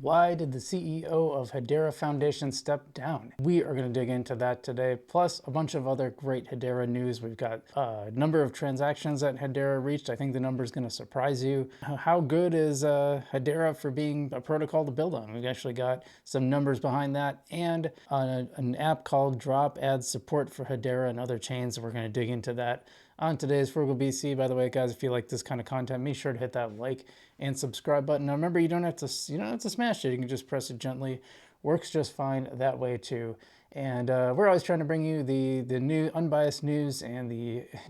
Why did the CEO of HBAR Foundation step down? We are going to dig into that today, plus a bunch of other great HBAR news. We've got a number of transactions that HBAR reached. I think the number is going to surprise you. How good is HBAR for being a protocol to build on? We've actually got some numbers behind that, and an app called Drop adds support for HBAR and other chains. We're going to dig into that on today's Frugal BC. By the way, guys, if you like this kind of content, make sure to hit that like and subscribe button. Now, remember, you don't have to smash it. You can just press it gently. Works just fine that way too. And we're always trying to bring you the new unbiased news and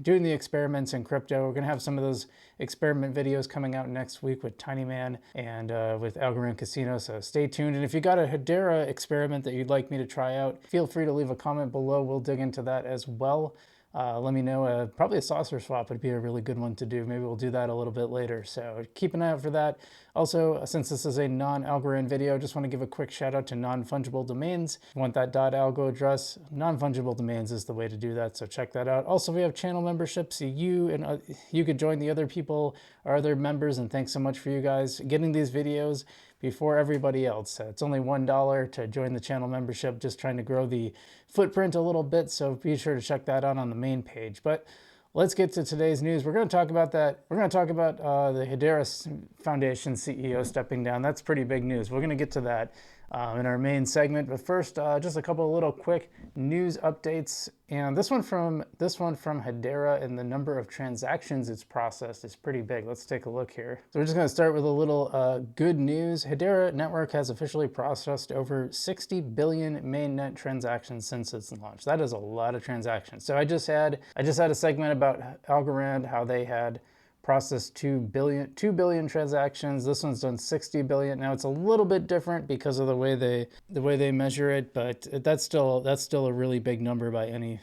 doing the experiments in crypto. We're gonna have some of those experiment videos coming out next week with Tiny Man and with Algorand Casino. So stay tuned. And if you got a HBAR experiment that you'd like me to try out, feel free to leave a comment below. We'll dig into that as well. Let me know. Probably a saucer swap would be a really good one to do. Maybe we'll do that a little bit later. So keep an eye out for that. Also, since this is a non-Algorand video, just want to give a quick shout out to non-fungible domains. If you want that .algo address, non-fungible domains is the way to do that. So check that out. Also, we have channel memberships. You could join the other people, our other members, and thanks so much for you guys getting these videos before everybody else. It's only $1 to join the channel membership, just trying to grow the footprint a little bit, so be sure to check that out on the main page. But let's get to today's news. We're going to talk about that. We're going to talk about the HBAR Foundation CEO stepping down. That's pretty big news. We're going to get to that in our main segment. But first, just a couple of little quick news updates. And this one from HBAR, and the number of transactions it's processed is pretty big. Let's take a look here. So we're just going to start with a little good news. HBAR network has officially processed over 60 billion mainnet transactions since its launch. That is a lot of transactions. So I just had a segment about Algorand, how they had processed 2 billion transactions. This one's done 60 billion. Now it's a little bit different because of the way they measure it, but that's still a really big number by any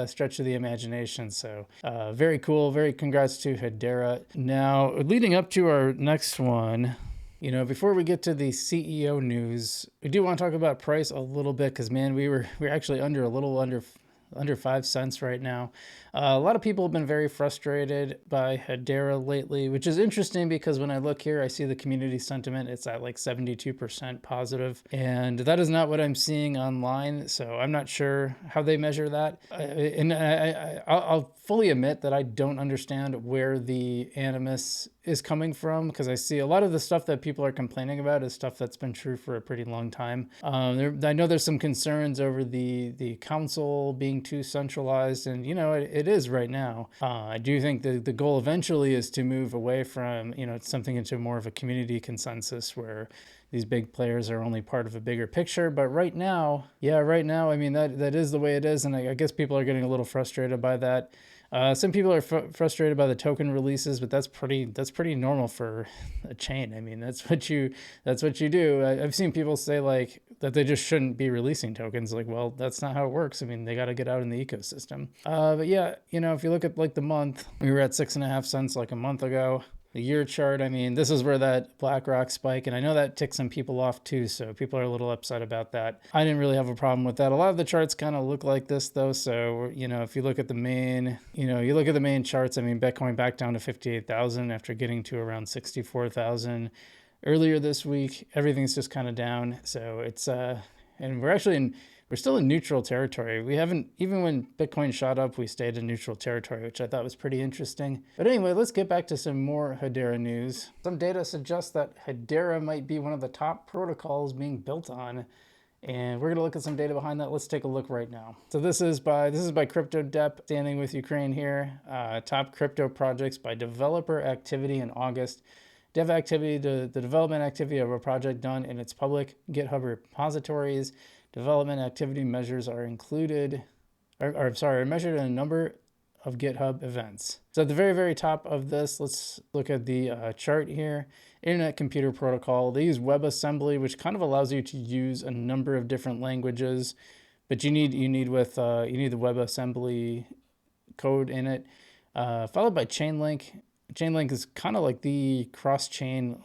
stretch of the imagination. So very cool. Very congrats to HBAR. Now, leading up to our next one, before we get to the CEO news, we do want to talk about price a little bit, because man, we're actually a little under 5 cents right now. A lot of people have been very frustrated by HBAR lately, which is interesting because when I look here, I see the community sentiment. It's at like 72% positive, and that is not what I'm seeing online. So I'm not sure how they measure that. I'll fully admit that I don't understand where the animus is coming from, because I see a lot of the stuff that people are complaining about is stuff that's been true for a pretty long time. I know there's some concerns over the council being too centralized, and it is right now. I do think the goal eventually is to move away from something into more of a community consensus where these big players are only part of a bigger picture. But right now, I mean, that is the way it is, and I guess people are getting a little frustrated by that. Some people are frustrated by the token releases, but that's pretty normal for a chain. I mean, that's what you do. I've seen people say like that they just shouldn't be releasing tokens. Like, well, that's not how it works. I mean, they got to get out in the ecosystem. But yeah, if you look at like the month, we were at 6.5 cents like a month ago. The year chart, I mean, this is where that BlackRock spike, and I know that ticked some people off too, so people are a little upset about that. I didn't really have a problem with that. A lot of the charts kind of look like this though, so if you look at the main, charts, I mean, Bitcoin back down to 58,000 after getting to around 64,000 earlier this week. Everything's just kind of down, so it's and we're still in neutral territory. We haven't, even when Bitcoin shot up, we stayed in neutral territory, which I thought was pretty interesting. But anyway, let's get back to some more HBAR news. Some data suggests that HBAR might be one of the top protocols being built on, and we're gonna look at some data behind that. Let's take a look right now. So this is by CryptoDep, standing with Ukraine here. Top crypto projects by developer activity in August. Dev activity, the development activity of a project done in its public GitHub repositories. Development activity measures are measured in a number of GitHub events. So at the very, very top of this, let's look at the chart here. Internet Computer Protocol. They use WebAssembly, which kind of allows you to use a number of different languages, but you need the WebAssembly code in it. Followed by Chainlink. Chainlink is kind of like the cross-chain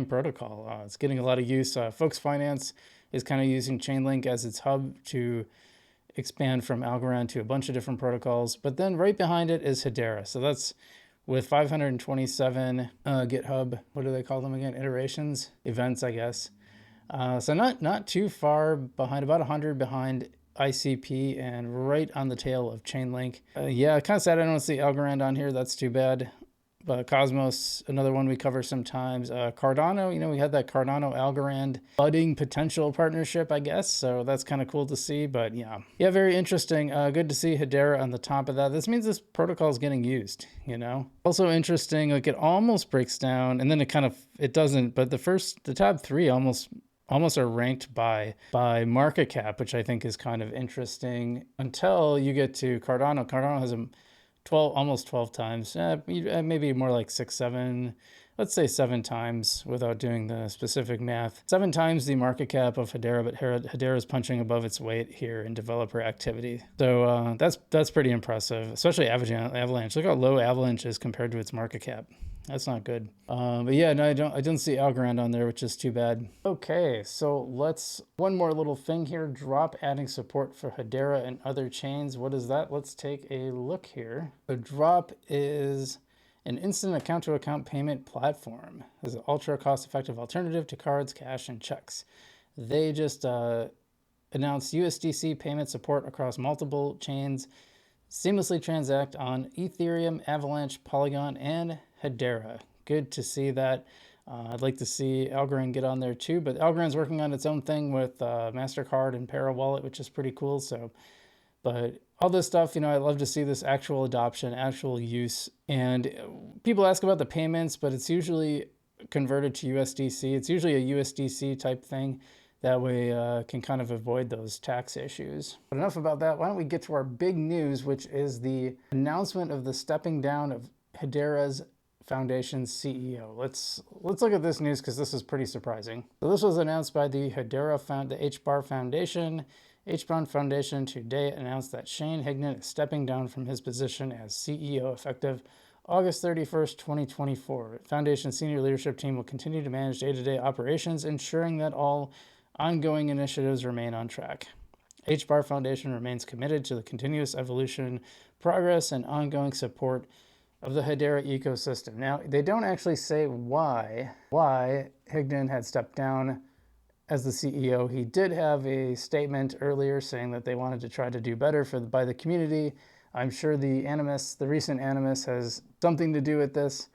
protocol. It's getting a lot of use. Folks Finance is kind of using Chainlink as its hub to expand from Algorand to a bunch of different protocols. But then right behind it is HBAR. So that's with 527 GitHub, what do they call them again? Iterations, events, I guess. So not too far behind, about 100 behind ICP and right on the tail of Chainlink. Yeah, kind of sad I don't see Algorand on here. That's too bad. But Cosmos, another one we cover sometimes. Cardano, we had that Cardano Algorand budding potential partnership, I guess. So that's kind of cool to see. But yeah, very interesting. Good to see Hedera on the top of that. This means this protocol is getting used, Also interesting, like it almost breaks down, and then it doesn't. But the top three almost are ranked by market cap, which I think is kind of interesting until you get to Cardano. Cardano has almost 12 times, maybe more like 6, 7, let's say 7 times without doing the specific math. 7 times the market cap of Hedera, but Hedera is punching above its weight here in developer activity. So that's pretty impressive, especially Avalanche. Look how low Avalanche is compared to its market cap. That's not good. But yeah, no, I don't see Algorand on there, which is too bad. Okay, so one more little thing here. Drop adding support for Hedera and other chains. What is that? Let's take a look here. So Drop is an instant account-to-account payment platform. It's an ultra cost-effective alternative to cards, cash, and checks. They just announced USDC payment support across multiple chains. Seamlessly transact on Ethereum, Avalanche, Polygon, and Hedera. Good to see that. I'd like to see Algorand get on there too, but Algorand's working on its own thing with MasterCard and Para Wallet, which is pretty cool. So, but all this stuff, I love to see this actual adoption, actual use. And people ask about the payments, but it's usually converted to USDC. It's usually a USDC type thing. That way can kind of avoid those tax issues. But enough about that. Why don't we get to our big news, which is the announcement of the stepping down of Hedera's Foundation CEO. Let's look at this news because this is pretty surprising. So this was announced by the HBAR Foundation. HBAR Foundation today announced that Shane Higdon is stepping down from his position as CEO effective August 31st, 2024. Foundation senior leadership team will continue to manage day-to-day operations, ensuring that all ongoing initiatives remain on track. HBAR Foundation remains committed to the continuous evolution, progress, and ongoing support of the Hedera ecosystem. Now, they don't actually say why Higdon had stepped down as the CEO. He did have a statement earlier saying that they wanted to try to do better by the community. I'm sure the recent animus has something to do with this.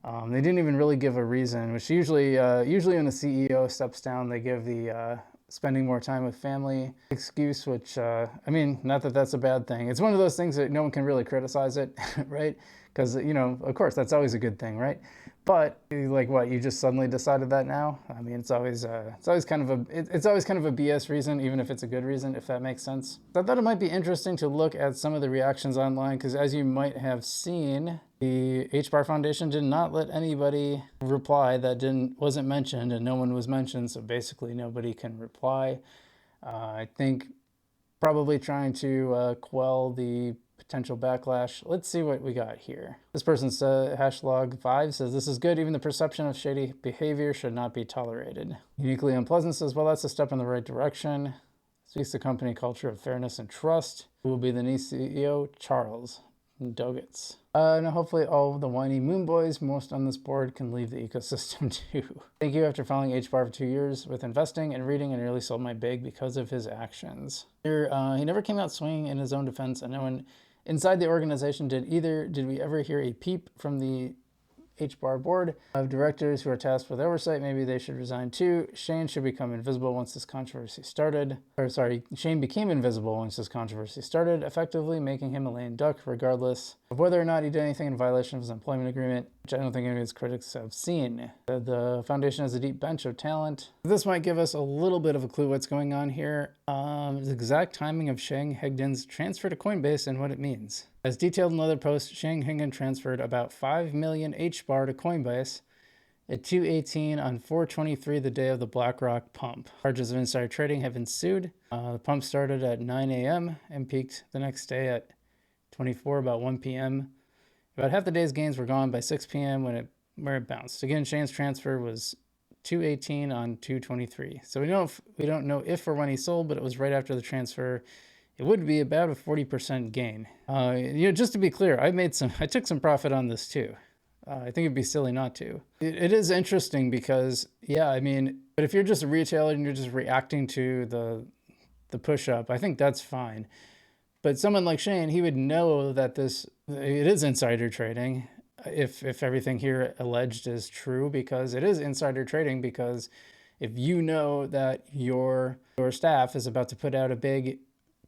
They didn't even really give a reason, which usually when a CEO steps down, they give the spending more time with family excuse, which, not that that's a bad thing. It's one of those things that no one can really criticize it, right? Because, of course, that's always a good thing, right? But like what, you just suddenly decided that now? It's always kind of a BS reason, even if it's a good reason, if that makes sense. So I thought it might be interesting to look at some of the reactions online, because as you might have seen, the HBAR Foundation did not let anybody reply that wasn't mentioned, and no one was mentioned, so basically nobody can reply. I think probably trying to quell the potential backlash. Let's see what we got here. This person said, #log5 says, this is good. Even the perception of shady behavior should not be tolerated. Uniquely Unpleasant says, well, that's a step in the right direction. Speaks to company culture of fairness and trust. Who will be the new CEO? Charles Dogitz. And hopefully all of the whiny moon boys most on this board can leave the ecosystem too. Thank you. After following HBAR for 2 years with investing and reading, and nearly sold my big because of his actions. Here, he never came out swinging in his own defense, and no one inside the organization did either. Did we ever hear a peep from the HBAR board of directors who are tasked with oversight? Maybe they should resign too. Shane should become invisible once this controversy started. Shane became invisible once this controversy started, effectively making him a lame duck, regardless of whether or not he did anything in violation of his employment agreement, which I don't think any of his critics have seen. The foundation has a deep bench of talent. This might give us a little bit of a clue what's going on here. The exact timing of Shane Higdon's transfer to Coinbase and what it means. As detailed in another post, Shane Higdon transferred about 5 million HBAR to Coinbase at 2:18 on 4/23, the day of the BlackRock pump. Charges of insider trading have ensued. The pump started at 9 a.m. and peaked the next day at 24, about 1 p.m. About half the day's gains were gone by 6 p.m. where it bounced. Again, Shane's transfer was 2:18 on 2/23. So we don't know if or when he sold, but it was right after the transfer. it would be about a 40% gain. Just to be clear, I took some profit on this too. I think it'd be silly not to. It is interesting because, yeah, I mean, but if you're just a retailer and you're just reacting to the push up, I think that's fine. But someone like Shane, he would know that it is insider trading if everything here alleged is true, because it is insider trading. Because if you know that your staff is about to put out a big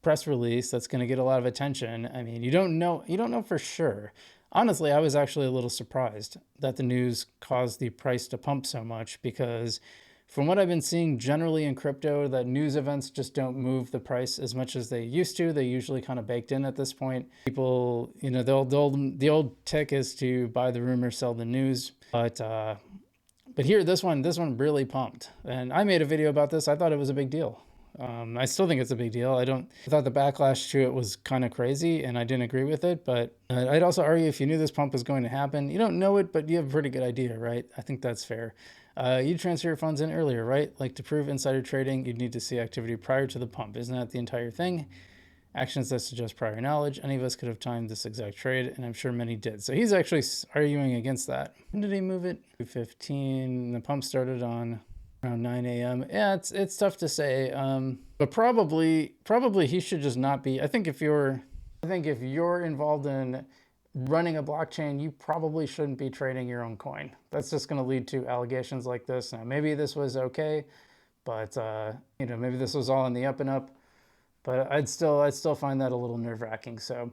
press release that's going to get a lot of attention, I mean, you don't know for sure. Honestly, I was actually a little surprised that the news caused the price to pump so much, because from what I've been seeing generally in crypto, that news events just don't move the price as much as they used to. They usually kind of baked in at this point. People, the old tick is to buy the rumor, sell the news. But here, this one really pumped. And I made a video about this. I thought it was a big deal. I still think it's a big deal. I thought the backlash to it was kind of crazy, and I didn't agree with it. But I'd also argue, if you knew this pump was going to happen, you don't know it, but you have a pretty good idea, right? I think that's fair. You transfer your funds in earlier, right? Like, to prove insider trading, you'd need to see activity prior to the pump. Isn't that the entire thing? Actions that suggest prior knowledge. Any of us could have timed this exact trade, and I'm sure many did. So he's actually arguing against that. When did he move it? 2:15. The pump started on around 9 a.m. Yeah, it's tough to say. But probably he should just not be. I think if you're involved in running a blockchain, you probably shouldn't be trading your own coin. That's just going to lead to allegations like this. Now, maybe this was okay, but maybe this was all in the up and up. But I'd still find that a little nerve-wracking. So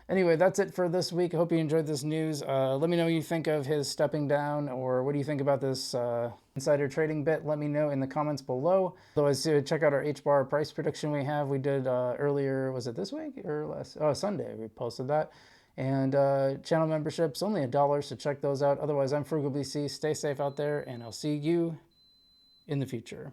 anyway, that's it for this week. I hope you enjoyed this news. Let me know what you think of his stepping down, or what do you think about this insider trading bit. Let me know in the comments below. Otherwise, check out our HBAR price prediction we have. We did earlier, was it this week or last? Oh, Sunday we posted that. And channel memberships, only $1, so check those out. Otherwise, I'm FrugalBC. Stay safe out there, and I'll see you in the future.